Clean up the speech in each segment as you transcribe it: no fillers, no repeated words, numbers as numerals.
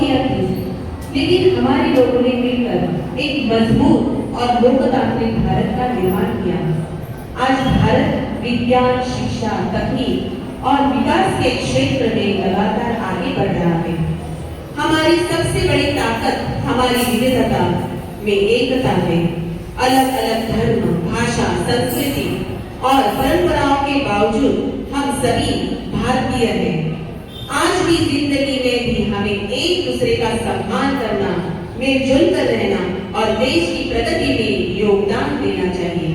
चुनौतियां थी, लेकिन हमारे लोगों ने मिलकर एक मजबूत और लोकतांत्रिक भारत का निर्माण किया। आज भारत विज्ञान, शिक्षा, तकनीक और विकास के क्षेत्र में लगातार आगे बढ़ रहा है। हमारी सबसे बड़ी ताकत हमारी विविधता में एकता है। अलग अलग धर्म, भाषा, संस्कृति और परंपराओं के बावजूद हम सभी भारतीय हैं। आज भी जिंदगी में भी हमें एक दूसरे का सम्मान करना, मिलजुल कर रहना और देश की प्रगति में योगदान देना चाहिए।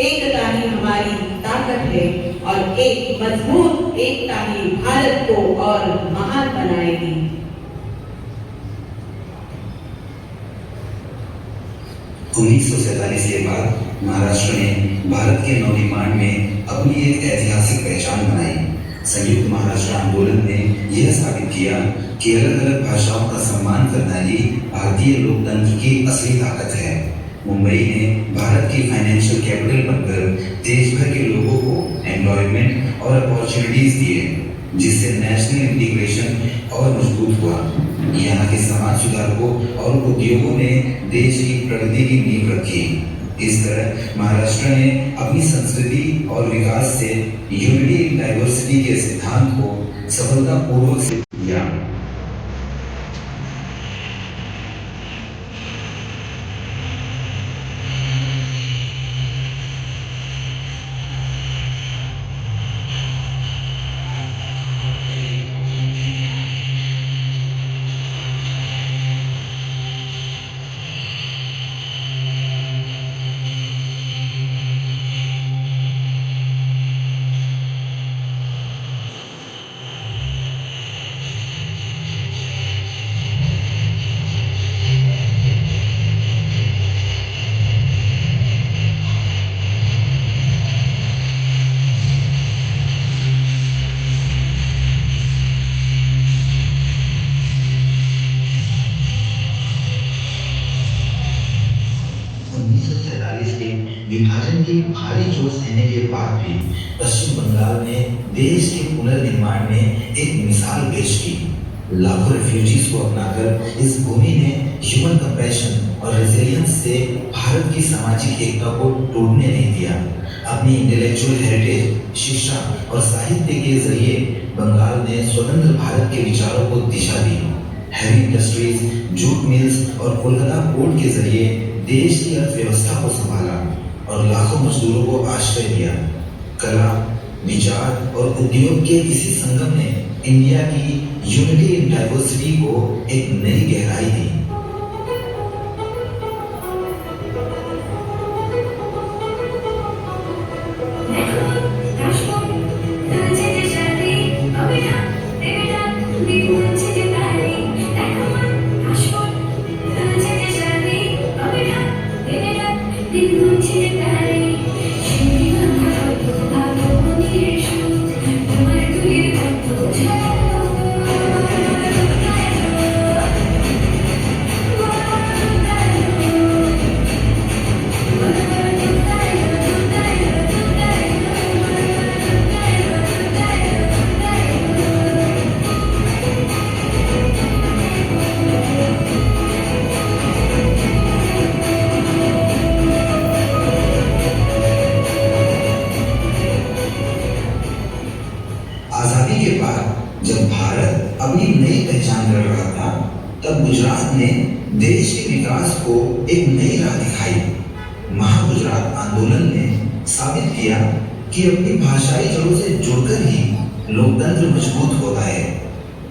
एकता ही हमारी ताकत है और एक मजबूत एकता ही भारत को और महान बनाएगी। 1947 के बाद महाराष्ट्र ने भारत के नवनिर्माण में अपनी एक ऐतिहासिक पहचान बनाई। संयुक्त महाराष्ट्र आंदोलन ने यह साबित किया कि अलग अलग भाषाओं का सम्मान करना ही भारतीय लोकतंत्र की असली ताकत है। मुंबई ने भारत की फाइनेंशियल कैपिटल बनकर देश भर के लोगों को एम्प्लॉयमेंट और अपॉर्चुनिटीज दिए, जिससे नेशनल इंटीग्रेशन और मजबूत हुआ। यहाँ के समाज सुधारकों और उद्योगों ने देश की प्रगति की नींव रखी। इस तरह महाराष्ट्र ने अपनी संस्कृति और विकास से यूनिटी इन डाइवर्सिटी के सिद्धांत को सफलतापूर्वक सिद्ध किया। के विभाजन की भारी चोट सहने के बाद भी पश्चिम बंगाल ने देश के पुनर्निर्माण में एक मिसाल पेश की। लाखों रेफ्यूजीज को अपनाकर इस भूमि ने ह्यूमन कंपैशन और रेजिलियंस से भारत की सामाजिक एकता को टूटने नहीं दिया। अपनी इंटेलेक्चुअल हेरिटेज, शिक्षा और साहित्य के जरिए बंगाल ने स्वतंत्र भारत के विचारों को दिशा दी। हैवी इंडस्ट्रीज, जूट मिल्स और कोलकाता पोर्ट के जरिए देश की अर्थव्यवस्था को संभाला और लाखों मजदूरों को आश्रय दिया। कला, विचार और उद्योग के इसी संगम ने इंडिया की यूनिटी इन डाइवर्सिटी को एक नई गहराई दी। आजादी के बाद जब भारत अपनी नई पहचान कर रहा था, तब गुजरात ने देश के विकास को एक नई राह दिखाई। महागुजरात आंदोलन ने साबित किया कि अपनी भाषाई जड़ों से जुड़कर ही लोकतंत्र मजबूत होता है।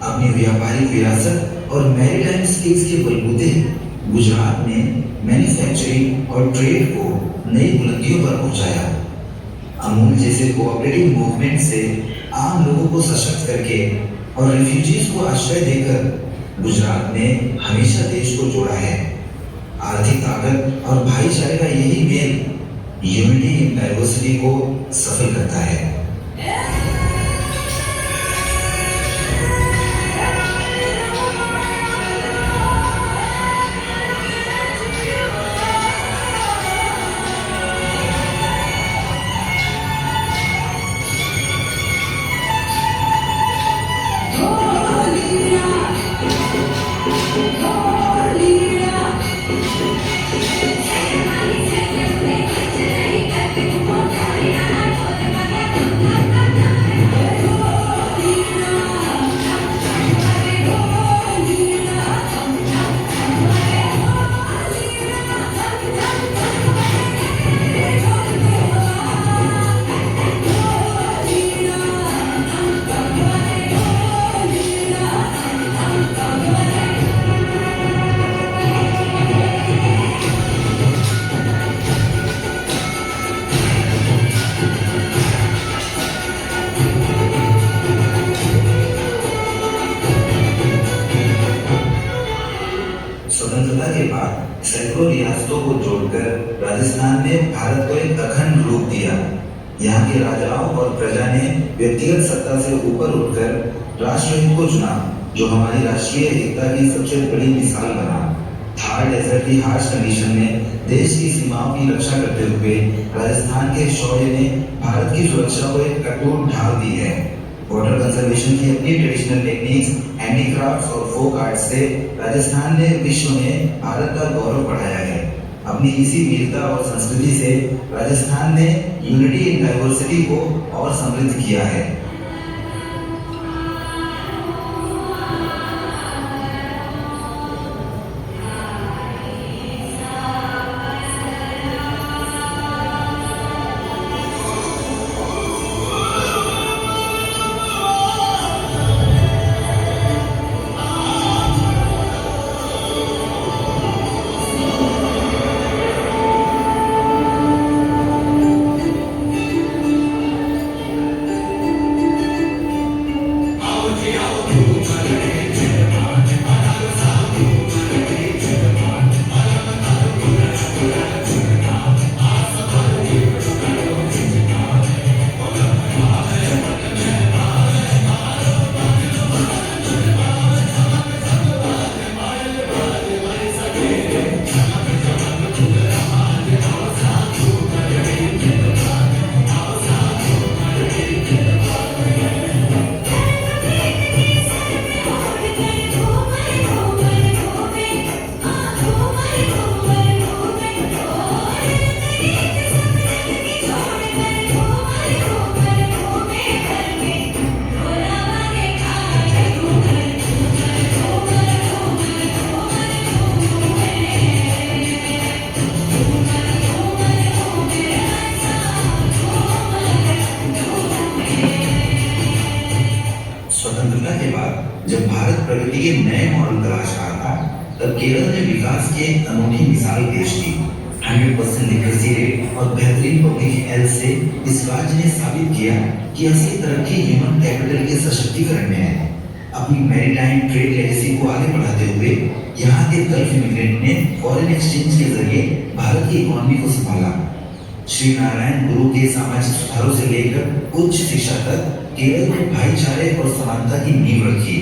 अपनी व्यापारिक विरासत और मैरीटाइम स्किल्स के बलबूते गुजरात ने मैन्युफैक्चरिंग और ट्रेड को नई बुलंदियों पर पहुंचाया। अमूल जैसे कोऑपरेटिव मूवमेंट से आम लोगों को सशक्त करके और रिफ्यूजीज को आश्रय देकर गुजरात ने हमेशा देश को जोड़ा है। आर्थिक ताकत और भाईचारे का यही मेल यूनिटी इन डाइवर्सिटी को सफल करता है। स्वतंत्रता के बाद सैकड़ों रियासतों को जोड़कर राजस्थान ने भारत को एक अखंड रूप दिया। यहाँ के राजाओं और प्रजा ने व्यक्तिगत सत्ता से ऊपर उठकर राष्ट्रहित को चुना, जो हमारी राष्ट्रीय एकता की सबसे बड़ी मिसाल बना। थार डेजर्ट की हार्श कंडीशन में देश की सीमाओं की रक्षा करते हुए राजस्थान के शौर्य ने भारत की सुरक्षा को एक अटूट ढाल दी है। वाटर कंजर्वेशन की अपनी ट्रेडिशनल टेक्निक्स, हैंडीक्राफ्ट्स और फोक आर्ट से राजस्थान ने विश्व में भारत का गौरव बढ़ाया है। अपनी इसी वीरता और संस्कृति से राजस्थान ने यूनिटी इन डाइवर्सिटी को और समृद्ध किया है। स्वतंत्रता के बाद जब भारत प्रगति के नए मॉडल तलाश रहा था, तब केरल ने विकास की एक अनूठी मिसाल पेश की। 100% लिटरेसी रेट और बेहतरीन पब्लिक हेल्थ से इस राज्य ने साबित किया कि असली तरक्की ह्यूमन कैपिटल के सशक्तिकरण में है। अपनी मैरीटाइम ट्रेड लेगेसी को आगे बढ़ाते हुए यहाँ के गल्फ इमिग्रेंट ने फॉरेन एक्सचेंज के जरिए भारत की इकोनॉमी को संभाला। श्री नारायण गुरु के सामाजिक सुधारों से लेकर उच्च शिक्षा तक केरल में भाईचारे और समानता की नींव रखी।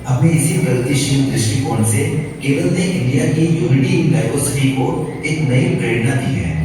अपने इसी प्रगतिशील दृष्टिकोण से केरल ने इंडिया की यूनिटी इन डाइवर्सिटी को एक नई प्रेरणा दी है।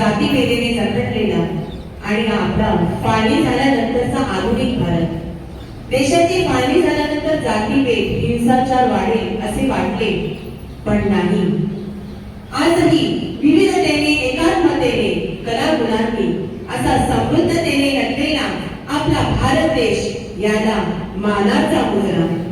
जातीभेदीने जखडलेला आणि आपला फाळणी झाल्यानंतरचा आधुनिक भारत. देशाची फाळणी झाल्यानंतर जातीभेद हिंसाचार वाढेल असे वाटले, पण नाही. आजही विविधतेने एकात्मतेने कलागुणांनी असा समृद्धतेने नटलेला आपला भारत देश याला मानाचा मुजरा.